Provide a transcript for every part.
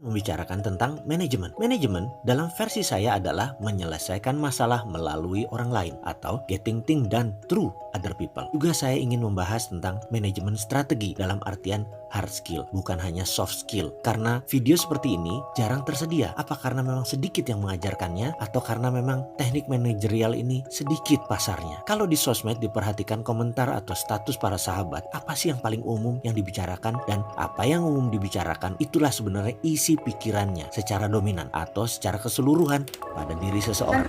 membicarakan tentang manajemen. Manajemen dalam versi saya adalah menyelesaikan masalah melalui orang lain atau getting things done through other people. Juga saya ingin membahas tentang manajemen strategi dalam artian hard skill, bukan hanya soft skill. Karena video seperti ini jarang tersedia. Apa karena memang sedikit yang mengajarkannya atau karena memang teknik manajerial ini sedikit pasarnya? Kalau di sosmed diperhatikan komentar atau status para sahabat, apa sih yang paling umum yang dibicarakan, dan apa yang umum dibicarakan itulah sebenarnya isi pikirannya secara dominan atau secara keseluruhan pada diri seseorang.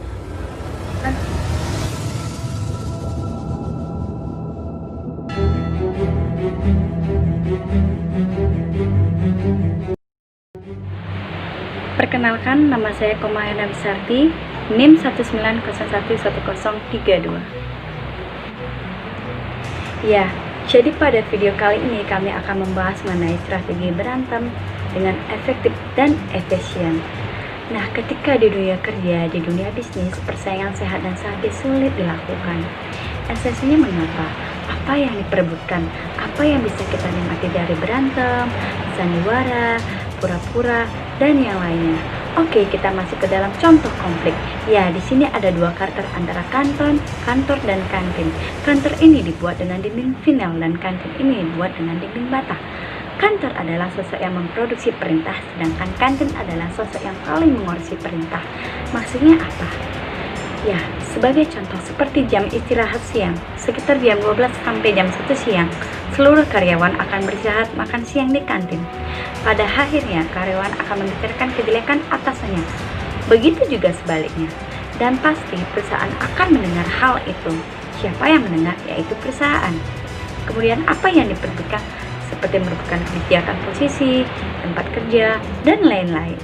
Perkenalkan, nama saya Komayana Bisarti, NIM 190111032. Ya, jadi pada video kali ini kami akan membahas mengenai strategi berantem dengan efektif dan efisien. Nah, ketika di dunia kerja, di dunia bisnis, persaingan sehat dan sakit sulit dilakukan. Esensinya mengapa? Apa yang diperebutkan? Apa yang bisa kita nikmati dari berantem, sandiwara, pura-pura, dan yang lainnya? Oke, kita masuk ke dalam contoh konflik. Ya, di sini ada dua karakter antara kantor, dan kantin. Kantor ini dibuat dengan dinding vinil dan kantin ini dibuat dengan dinding bata. Kantor adalah sosok yang memproduksi perintah, sedangkan kantin adalah sosok yang paling mengoreksi perintah. Maksudnya apa? Ya, sebagai contoh seperti jam istirahat siang, sekitar jam 12 sampai jam 1 siang, seluruh karyawan akan beristirahat makan siang di kantin. Pada akhirnya, karyawan akan membicarakan kejelekan atasannya. Begitu juga sebaliknya. Dan pasti perusahaan akan mendengar hal itu. Siapa yang mendengar? Yaitu perusahaan. Kemudian apa yang diperbutkan? Seperti merupakan kebijakan posisi, tempat kerja, dan lain-lain.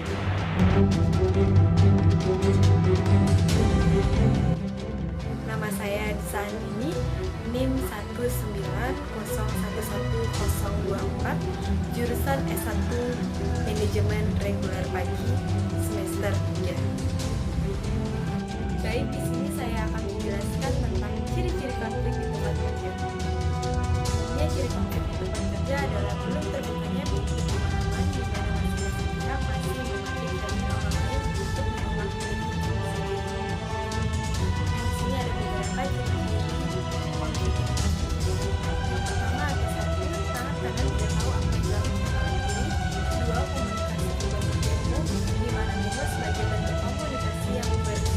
Nama saya Disani, NIM 190111024, jurusan S1 Manajemen Reguler Pagi, semester 3. Baik, di sini saya akan menjelaskan tentang ciri-ciri konflik di tempat kerja. Ya, ciri konflik di tempat kerja adalah belum terbukanya bukti pemahaman di mana masing-masing pihak masih memakai kepentingan orang lain untuk memaknai diri sendiri. Di sini ada beberapa ciri-ciri konflik di tempat kerja. Yang pertama, ada satu, sangat karena tidak tahu apa yang dilakukan oleh diri. Dua, komunikasi sebagai demo, di mana demo sebagai bentuk komunikasi yang berisi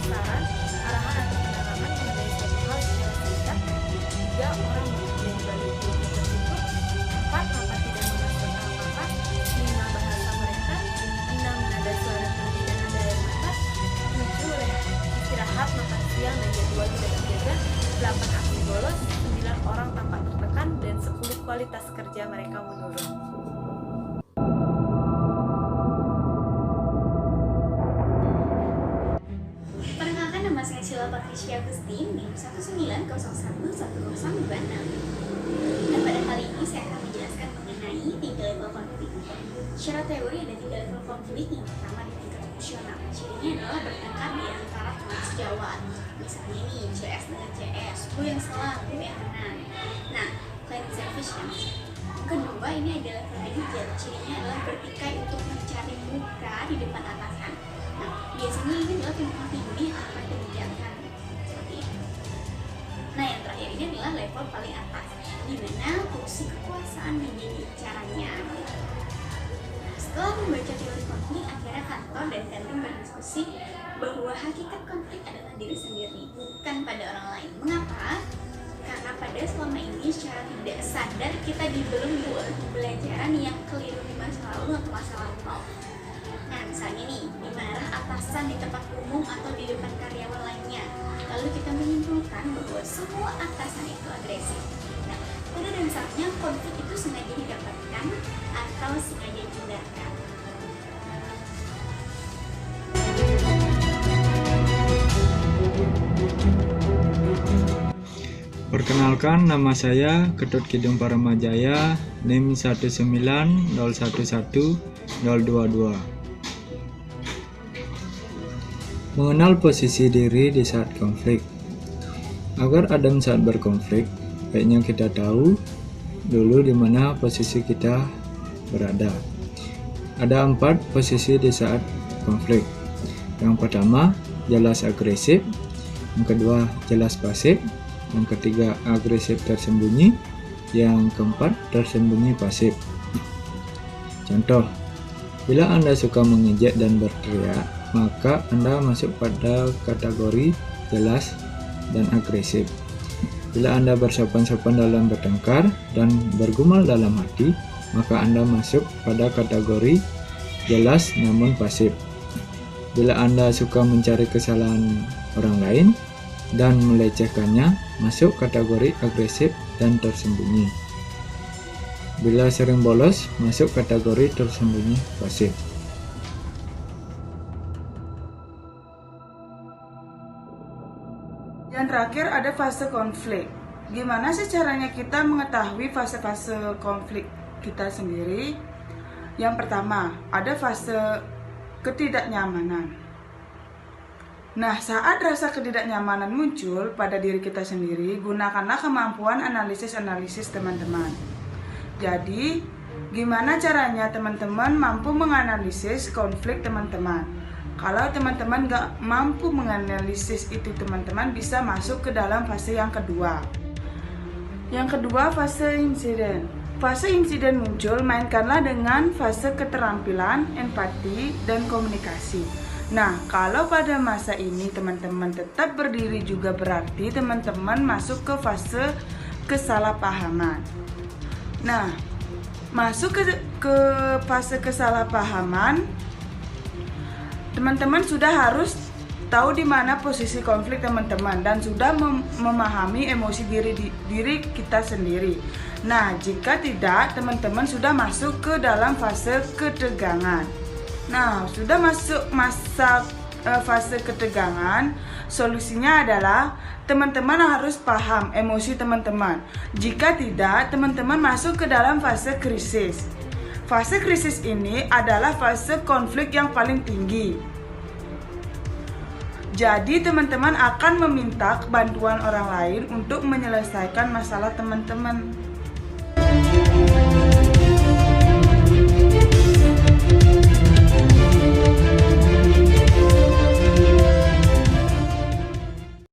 saran, arahan atau penerangan mengenai suatu hal secara singkat. Tiga, orang bekerja di balik demo tersebut. Empat, rapat tidak menghasilkan apa-apa. Lima, bahasa mereka. Enam, nada suara tinggi dan ada air mata. Tujuh, istirahat, makan siang dan jadwal tidak terjaga. 8, aksi bolos. 9, orang tampak tertekan. Dan 10, kualitas kerja mereka menurun. Perkenalkan, nama saya Sheila Patricia Gusti, NIM 190111026. Dan pada kali ini saya akan menjelaskan mengenai 3 level konflik. Secara teori ada 3 level konflik. Yang pertama di tingkat emosional. Cirinya adalah bertengkar di antara teman sejawat. Misalnya nih, CS dengan CS, gue yang salah, gue yang menang. Nah, cleaning service yang kedua ini adalah manajer. Cirinya adalah bertikai untuk mencari muka di depan atasan. Nah, biasanya ini adalah tumpang tindih akan kebijakan seperti itu. Nah, yang terakhir ini adalah level paling atas, di mana fungsi kekuasaan menjadi caranya. Setelah membaca teori konflik, akhirnya kantor dan kantin berdiskusi bahwa hakikat konflik adalah diri sendiri, bukan pada orang lain. Mengapa? Karena pada selama ini secara tidak sadar kita dibelenggu oleh pembelajaran yang keliru di masa lalu atau masa lampau. Nah, misalnya nih, dimarah atasan di tempat umum atau di depan karyawan lainnya. Lalu kita menyimpulkan bahwa semua atasan itu agresif. Nah, pada dasarnya konflik itu sengaja didapatkan atau sengaja dihindarkan. Perkenalkan, nama saya Ketut Kidung Paramajaya, NIM 190111022. Mengenal posisi diri di saat konflik. Agar adem saat berkonflik, baiknya kita tahu dulu di mana posisi kita berada. Ada 4 posisi di saat konflik. Yang pertama, jelas agresif. Yang kedua, jelas pasif. Yang ketiga, agresif tersembunyi. Yang keempat, tersembunyi pasif. Contoh, bila Anda suka mengejek dan berteriak, maka Anda masuk pada kategori jelas dan agresif. Bila Anda bersopan-sopan dalam bertengkar dan bergumul dalam hati, maka Anda masuk pada kategori jelas namun pasif. Bila Anda suka mencari kesalahan orang lain dan melecehkannya, masuk kategori agresif dan tersembunyi. Bila sering bolos, masuk kategori tersembunyi pasif. Yang terakhir ada fase konflik. Gimana sih caranya kita mengetahui fase-fase konflik kita sendiri? Yang pertama, ada fase ketidaknyamanan. Nah, saat rasa ketidaknyamanan muncul pada diri kita sendiri, gunakanlah kemampuan analisis teman-teman. Jadi, gimana caranya teman-teman mampu menganalisis konflik teman-teman? Kalau teman-teman gak mampu menganalisis itu, teman-teman bisa masuk ke dalam fase yang kedua. Yang kedua, fase insiden. Fase insiden muncul, mainkanlah dengan fase keterampilan, empati, dan komunikasi. Nah, kalau pada masa ini teman-teman tetap berdiri juga berarti teman-teman masuk ke fase kesalahpahaman. Nah, masuk ke fase kesalahpahaman, teman-teman sudah harus tahu di mana posisi konflik teman-teman dan sudah memahami emosi diri kita sendiri. Nah, jika tidak, teman-teman sudah masuk ke dalam fase ketegangan. Nah, sudah masuk masa fase ketegangan, solusinya adalah teman-teman harus paham emosi teman-teman. Jika tidak, teman-teman masuk ke dalam fase krisis. Fase krisis ini adalah fase konflik yang paling tinggi. Jadi teman-teman akan meminta bantuan orang lain untuk menyelesaikan masalah teman-teman.